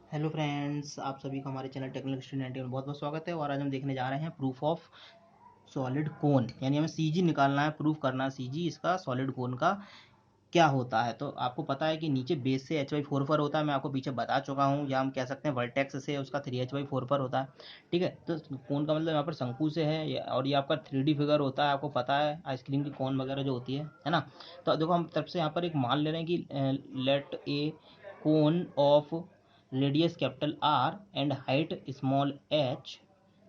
Hello friends, आप सभी का हमारे चैनल टेक्निकल स्टूडेंट में बहुत बहुत स्वागत है। और आज हम देखने जा रहे हैं प्रूफ ऑफ सॉलिड कोन, यानी हमें सीजी निकालना है, प्रूफ करना है सीजी इसका सॉलिड कोन का क्या होता है। तो आपको पता है कि नीचे बेस से H/4 पर होता है, मैं आपको पीछे बता चुका हूँ, या हम कह सकते हैं वर्टेक्स से उसका 3H/4 पर होता है। ठीक है, तो कोन का मतलब यहाँ पर शंकु से है, और ये आपका 3D फिगर होता है, आपको पता है आइसक्रीम की कोन वगैरह जो होती है ना। तो देखो हम तरफ से यहाँ पर एक मान ले रहे हैं कि let a cone of radius capital R and height small h.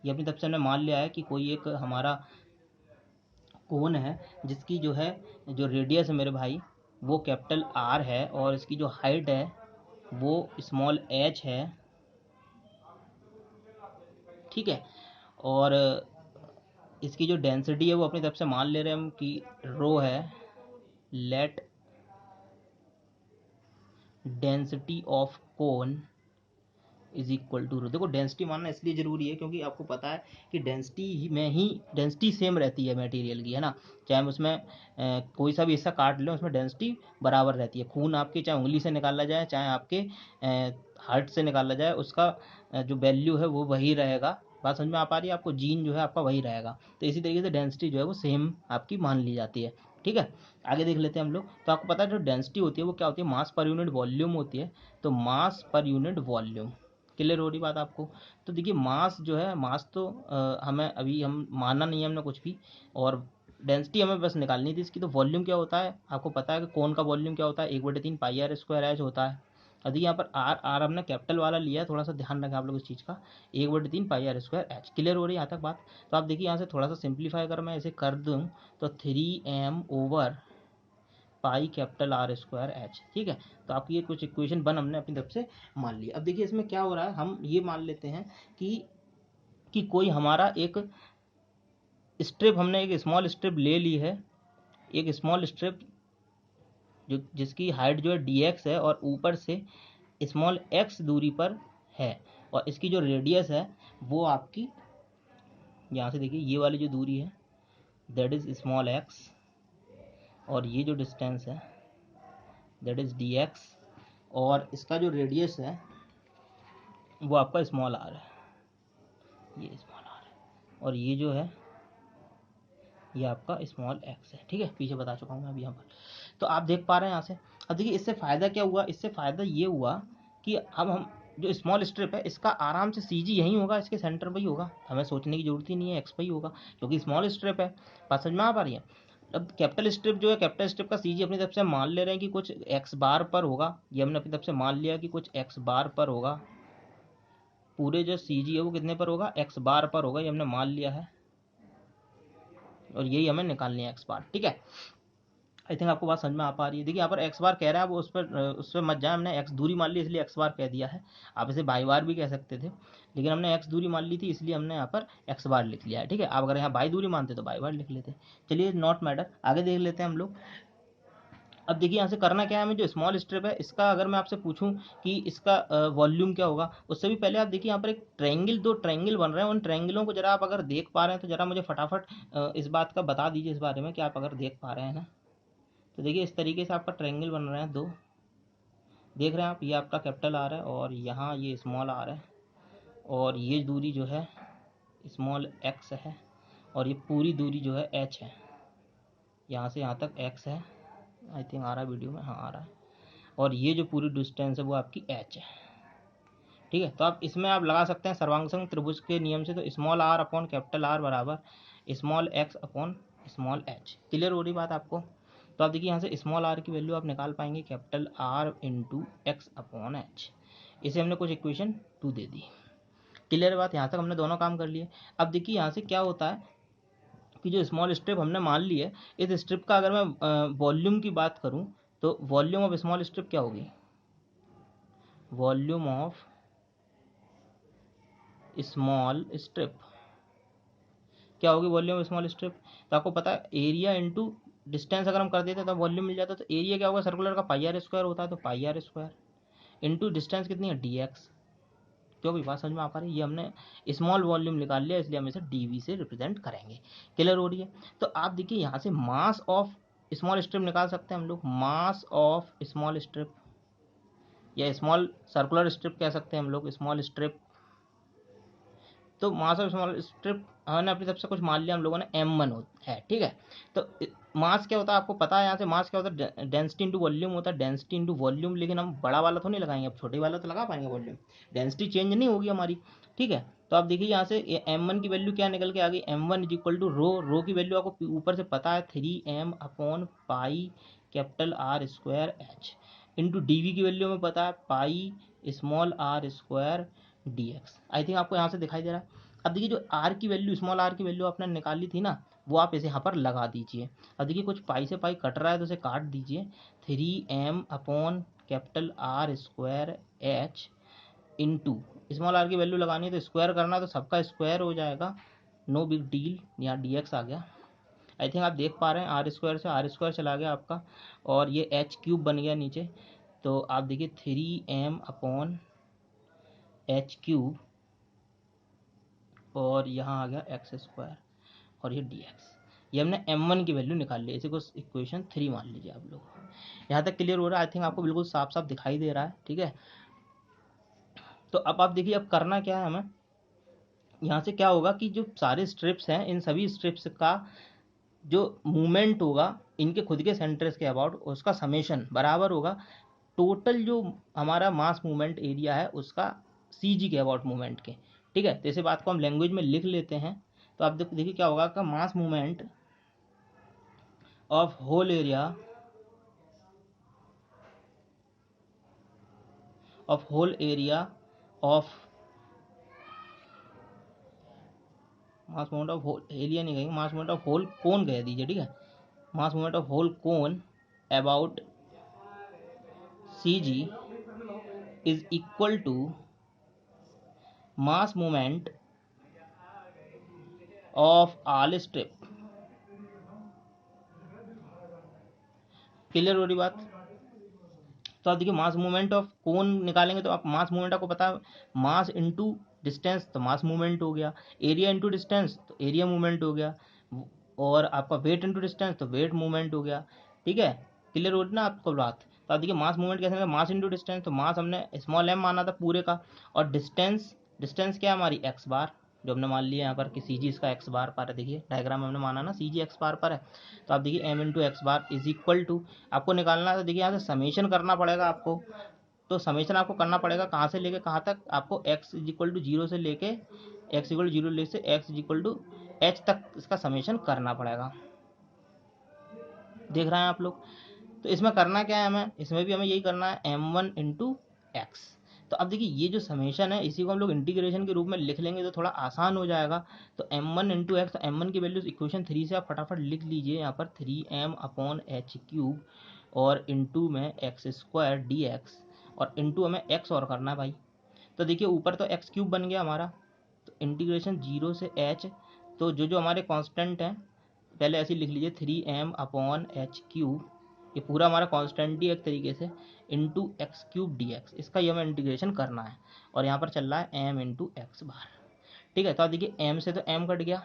ये अपनी तरफ से हमने मान लिया है कि कोई एक हमारा कोन है जिसकी जो है, जो रेडियस है मेरे भाई, वो कैपिटल आर है, और इसकी जो हाइट है वो स्मॉल एच है। ठीक है, और इसकी जो डेंसिटी है वो अपनी तरफ से मान ले रहे हैं हम कि रो है। Let density of cone is equal to rho. देखो डेंसिटी मानना इसलिए जरूरी है क्योंकि आपको पता है कि डेंसिटी में ही डेंसिटी सेम रहती है मटेरियल की, है ना। चाहे हम उसमें कोई सा भी हिस्सा काट लें, उसमें डेंसिटी बराबर रहती है। खून आपके चाहे उंगली से निकाला जाए, चाहे आपके हार्ट से निकाला जाए, उसका जो वैल्यू है वो वही रहेगा। बात समझ में आ पा रही है आपको? जीन जो है आपका वही रहेगा। तो इसी तरीके से डेंसिटी जो है वो सेम आपकी मान ली जाती है। ठीक है, आगे देख लेते हैं हम लोग। तो आपको पता है जो डेंसिटी होती है वो क्या होती है? मास पर यूनिट वॉल्यूम होती है। तो मास पर यूनिट वॉल्यूम, क्लियर हो रही बात आपको? तो देखिए मास जो है, मास तो हमें अभी हम मानना नहीं है हमने कुछ भी, और डेंसिटी हमें बस निकालनी थी इसकी। तो वॉल्यूम क्या होता है आपको पता है कि कौन का वॉल्यूम क्या होता है? 1/3 पाई आर स्क्वायर एच होता है। यदि यहाँ पर आर आर हमने कैपिटल वाला लिया है, थोड़ा सा ध्यान रखें आप लोग इस चीज़ का। 1/3 पाई आर स्क्वायर एच, क्लियर हो रही है यहाँ तक बात? तो आप देखिए यहाँ से थोड़ा सा सिंप्लीफाई अगर मैं इसे कर दूँ तो 3m/, pi capital R square H. ठीक है, तो आपकी ये कुछ इक्वेशन बन हमने अपनी तरफ से मान ली। अब देखिए इसमें क्या हो रहा है, हम ये मान लेते हैं कि कोई हमारा एक स्ट्रिप, हमने एक स्मॉल स्ट्रिप ले ली है, एक स्मॉल स्ट्रिप जो जिसकी हाइट जो है dx है, और ऊपर से स्मॉल x दूरी पर है, और इसकी जो रेडियस है वो आपकी, यहाँ से देखिए ये वाली जो दूरी है दैट इज स्मॉल x, और ये जो डिस्टेंस है दैट इज dx, और इसका जो रेडियस है वो आपका स्मॉल आर है, ये स्मॉल आर है, और ये जो है ये आपका स्मॉल एक्स है। ठीक है, पीछे बता चुका हूँ मैं अभी यहाँ पर। तो आप देख पा रहे हैं यहाँ से। अब देखिए इससे फ़ायदा क्या हुआ? इससे फ़ायदा ये हुआ कि अब हम जो स्मॉल स्ट्रिप है इसका आराम से सी जी यहीं होगा, इसके सेंटर पर ही होगा, हमें सोचने की जरूरत ही नहीं है, एक्स पर ही होगा क्योंकि स्मॉल स्ट्रिप है। बात समझ में आ पा रही है? अब कैपिटल स्ट्रिप जो है, कैपिटल स्ट्रिप का सी जी अपनी तरफ से मान ले रहे हैं कि कुछ एक्स बार पर होगा। ये हमने अपनी तरफ से मान लिया कि कुछ एक्स बार पर होगा। पूरे जो सी जी है वो कितने पर होगा? एक्स बार पर होगा, ये हमने मान लिया है, और यही हमें निकालनी है एक्स बार। ठीक है, आई थिंक आपको बात समझ में आ पा रही है। देखिए यहाँ पर एक्स बार कह रहा है, वो उस पर मत जाए, हमने एक्स दूरी मान ली इसलिए एक्स बार कह दिया है। आप इसे बाई बार भी कह सकते थे, लेकिन हमने एक्स दूरी मान ली थी इसलिए हमने यहाँ पर एक्स बार लिख लिया है। ठीक है, आप अगर यहाँ बाई दूरी मानते तो बाई बार लिख लेते। चलिए नॉट मैटर, आगे देख लेते हैं हम लोग। अब देखिए यहाँ से करना क्या है हमें, जो स्मॉल स्ट्रिप है इसका अगर मैं आपसे पूछूं कि इसका वॉल्यूम क्या होगा, उससे भी पहले आप देखिए यहाँ पर एक ट्रायंगल, दो ट्रायंगल बन रहे हैं। उन ट्रायंगलों को जरा आप अगर देख पा रहे हैं तो जरा मुझे फटाफट इस बात का बता दीजिए इस बारे में कि आप अगर देख पा रहे हैं ना। तो देखिए इस तरीके से आपका ट्रायंगल बन रहे हैं दो, देख रहे हैं आप? ये आपका कैपिटल आर है, और यहाँ ये स्मॉल आर है, और ये दूरी जो है स्मॉल एक्स है, और ये पूरी दूरी जो है एच है, यहाँ से यहाँ तक एक्स है। आई थिंक आ रहा है वीडियो में? हाँ आ रहा है। और ये जो पूरी डिस्टेंस है वो आपकी एच है। ठीक है, तो आप इसमें आप लगा सकते हैं सर्वांग त्रिभुज के नियम से, तो small R upon capital R बराबर small x upon small h. Clear हो रही बात आपको? तो आप देखिए यहाँ से स्मॉल आर की वैल्यू आप निकाल पाएंगे capital R into x upon H. इसे हमने कुछ इक्वेशन 2 दे दी। क्लियर बात? यहाँ तक हमने दोनों काम कर लिए। अब देखिए यहाँ से क्या होता है कि जो स्मॉल स्ट्रिप हमने मान ली है, इस स्ट्रिप का अगर मैं वॉल्यूम की बात करूँ तो वॉल्यूम ऑफ स्मॉल स्ट्रिप क्या होगी? वॉल्यूम ऑफ स्मॉल स्ट्रिप क्या होगी? वॉल्यूम ऑफ स्मॉल स्ट्रिप, तो आपको पता है एरिया इंटू डिस्टेंस अगर हम कर देते तो वॉल्यूम मिल जाता। तो एरिया क्या होगा? सर्कुलर का पाई आर स्क्वायर होता है, तो पाई आर स्क्वायर इंटू डिस्टेंस कितनी है? D x. क्यों भी बात समझ में आ पा रही है? ये हमने स्मॉल वॉल्यूम निकाल लिया इसलिए हम इसे डीवी से रिप्रेजेंट करेंगे। क्लियर हो रही है? तो आप देखिए यहाँ से मास ऑफ स्मॉल स्ट्रिप निकाल सकते हैं हम लोग। मास ऑफ स्मॉल स्ट्रिप या स्मॉल सर्कुलर स्ट्रिप कह सकते हैं हम लोग, स्मॉल स्ट्रिप। तो मास ऑफ स्मॉल स्ट्रिप हमने अपनी तरफ से कुछ मान लिया हम लोगों ने m1 है, ठीक है। तो मास क्या होता है आपको पता है, यहाँ से मास क्या होता है, डेंसिटी इंटू वॉल्यूम होता है, डेंसिटी इंटू वॉल्यूम। लेकिन हम बड़ा वाला तो नहीं लगाएंगे, अब छोटे वाला तो लगा पाएंगे वॉल्यूम, डेंसिटी चेंज नहीं होगी हमारी, ठीक है। तो आप देखिए यहाँ से m1 की वैल्यू क्या निकल के आ गई, m1 इज इक्वल टू रो की वैल्यू आपको ऊपर से पता है 3m/पाई capital R square h, into D की वैल्यू हमें पता है pi small r square dx। I think आपको यहाँ से दिखाई दे रहा है। अब देखिए जो r की वैल्यू, स्मॉल r की वैल्यू आपने निकाली थी ना, वो आप इसे यहाँ पर लगा दीजिए। अब देखिए कुछ पाई से पाई कट रहा है तो इसे काट दीजिए, 3m/कैपिटल R square h into small r की वैल्यू लगानी है तो स्क्वायर करना है तो सबका स्क्वायर हो जाएगा, नो बिग डील, यहाँ dx आ गया। आई थिंक आप देख पा रहे हैं आर स्क्वायर से आर स्क्वायर चला गया आपका, और ये h³ बन गया नीचे। तो आप देखिए 3m/h³, और यहाँ आ गया एक्स स्क्वायर, और ये dx। ये हमने m1 की वैल्यू निकाल ली, इसी को इक्वेशन 3 मान लीजिए आप लोग। यहाँ तक क्लियर हो रहा है? आई थिंक आपको बिल्कुल साफ साफ दिखाई दे रहा है, ठीक है। तो अब आप देखिए अब करना क्या है हमें, यहाँ से क्या होगा कि जो सारे स्ट्रिप्स हैं, इन सभी स्ट्रिप्स का जो मूवमेंट होगा इनके खुद के सेंटर्स के अबाउट, उसका समेशन बराबर होगा टोटल जो हमारा मास मूवमेंट एरिया है उसका CG के अबाउट मूवमेंट के, ठीक है। तो इसे बात को हम लैंग्वेज में लिख लेते हैं। तो आप देखिए क्या होगा का mass movement of whole area of mass movement of whole area नहीं कहेंगे, mass movement of whole cone कह दीजिए, ठीक है। Mass movement of whole cone about CG is equal to mass movement of all strip. Clear हो रही बात? तो आप देखिए मास मूवमेंट ऑफ कोन निकालेंगे तो आप मास मूवमेंट आपको पता है, मास इनटू डिस्टेंस तो मास मूवमेंट हो गया, एरिया इनटू डिस्टेंस तो एरिया मूवमेंट हो गया, और आपका वेट इनटू डिस्टेंस तो वेट मूवमेंट हो गया, ठीक है। क्लियर हो रही ना आपको बात? तो आप देखिए मास मूवमेंट कैसे, मास इनटू डिस्टेंस, तो मास हमने स्मॉल m माना था पूरे का, और डिस्टेंस, डिस्टेंस क्या है हमारी x बार, जो हमने मान लिया यहाँ पर कि CG इसका x बार पर है। देखिए डायग्राम में हमने माना ना CG x बार पर है, तो आप देखिए m into x bar is equal to, आपको निकालना है तो देखिए यहाँ से समेशन करना पड़ेगा आपको। तो समेशन आपको करना पड़ेगा कहाँ से लेके कहाँ तक, आपको x इज इक्वल टू 0 से लेके x इक्वल टू 0 ले से x is equal to h तक इसका समेशन करना पड़ेगा। देख रहे हैं आप लोग? तो इसमें करना क्या है हमें, इसमें भी हमें यही करना है m1 इंटू एक्स। तो अब देखिए ये जो समेशन है इसी को हम लोग इंटीग्रेशन के रूप में लिख लेंगे तो थोड़ा आसान हो जाएगा। तो m1 इंटू एक्स, m1 की वैल्यू इक्वेशन 3 से आप फटाफट लिख लीजिए यहाँ पर 3m/h³ और इंटू में एक्स स्क्वायर dx, और इंटू हमें x और करना है भाई। तो देखिए ऊपर तो x³ बन गया हमारा, तो इंटीग्रेशन 0 से h, तो जो जो हमारे कांस्टेंट हैं पहले ऐसे लिख लीजिए 3m/h³, ये पूरा हमारा कांस्टेंट ही एक तरीके से, इंटू x³ dx, इसका ये हमें इंटीग्रेशन करना है, और यहाँ पर चल रहा है m इंटू एक्स बार, ठीक है। तो आप देखिए m से तो m कट गया,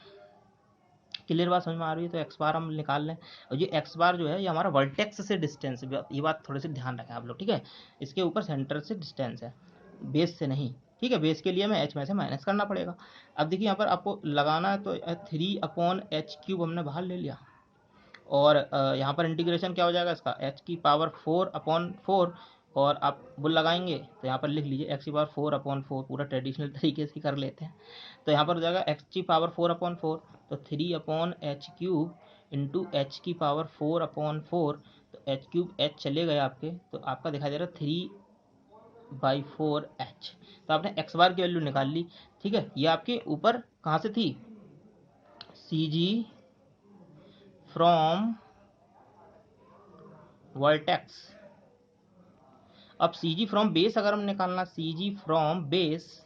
क्लियर बात समझ में आ रही है? तो x बार हम निकाल लें, और ये x बार जो है ये हमारा वर्टेक्स से डिस्टेंस, ये बात थोड़ी सी ध्यान रखें आप लोग, ठीक है। इसके ऊपर सेंटर से डिस्टेंस है, बेस से नहीं, ठीक है। बेस के लिए हमें h में से माइनस करना पड़ेगा। अब देखिए यहाँ पर आपको लगाना है तो 3/h³ हमने बाहर ले लिया, और यहाँ पर इंटीग्रेशन क्या हो जाएगा इसका h⁴/4, और आप वो लगाएंगे तो यहाँ पर लिख लीजिए x⁴/4, पूरा ट्रेडिशनल तरीके से कर लेते हैं। तो यहाँ पर हो जाएगा x⁴/4, तो 3/h³ इंटू h⁴/4, तो h³ h चले गए आपके, तो आपका दिखाई दे रहा है 3/4h। तो आपने x बार की वैल्यू निकाल ली, ठीक है। ये आपके ऊपर कहाँ से थी, CG फ्रॉम वर्टेक्स। अब CG फ्रॉम बेस अगर हम निकालना, CG फ्रॉम बेस,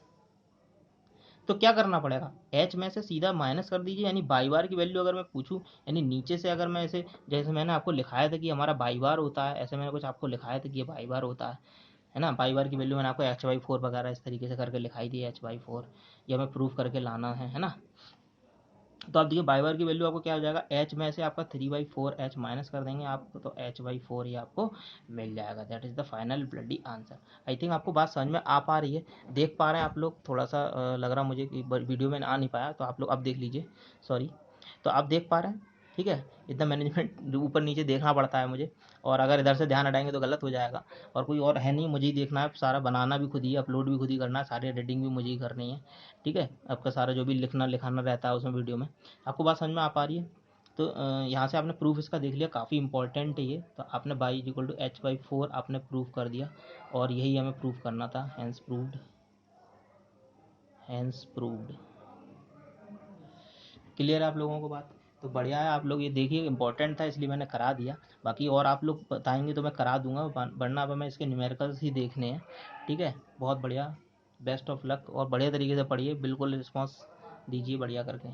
तो क्या करना पड़ेगा, h में से सीधा माइनस कर दीजिए, यानी बाई बार की वैल्यू अगर मैं पूछूं, यानी नीचे से अगर मैं ऐसे, जैसे मैंने आपको लिखाया था कि हमारा बाई बार होता है, ऐसे मैंने कुछ आपको लिखाया था कि ये बाई बार होता है ना। बाई बार की वैल्यू मैंने आपको h/4 वगैरह इस तरीके से करके लिखाई थी h/4, ये हमें प्रूफ करके लाना है ना। तो आप देखिए बाई बार की वैल्यू आपको क्या हो जाएगा, एच में से आपका 3/4 एच माइनस कर देंगे आपको, तो h/4 ही आपको मिल जाएगा। That is the final bloody answer. I think आपको बात समझ में आ पा रही है, देख पा रहे हैं आप लोग। थोड़ा सा लग रहा मुझे कि वीडियो में आ नहीं पाया, तो आप लोग अब देख लीजिए, सॉरी। तो आप देख पा रहे हैं, ठीक है। इतना मैनेजमेंट ऊपर नीचे देखना पड़ता है मुझे, और अगर इधर से ध्यान हटाएंगे तो गलत हो जाएगा। और कोई और है नहीं, मुझे ही देखना है सारा, बनाना भी खुद ही, अपलोड भी खुद ही करना है, सारी एडिटिंग भी मुझे ही करनी है, ठीक है। आपका सारा जो भी लिखना लिखाना रहता है उसमें वीडियो में। आपको बात समझ में आ पा रही है? तो यहाँ से आपने प्रूफ इसका देख लिया, काफ़ी इंपॉर्टेंट है ये। तो आपने y = h/4 आपने प्रूफ कर दिया, और यही हमें प्रूफ करना था। Hence proved, hence proved. Clear है आप लोगों को बात? तो बढ़िया है, आप लोग ये देखिए, इंपॉर्टेंट था इसलिए मैंने करा दिया। बाकी और आप लोग बताएंगे तो मैं करा दूंगा, वरना अब मैं इसके न्यूमेरिकल्स ही देखने हैं, ठीक है। बहुत बढ़िया, बेस्ट ऑफ लक, और बढ़िया तरीके से पढ़िए, बिल्कुल रिस्पॉन्स दीजिए बढ़िया करके।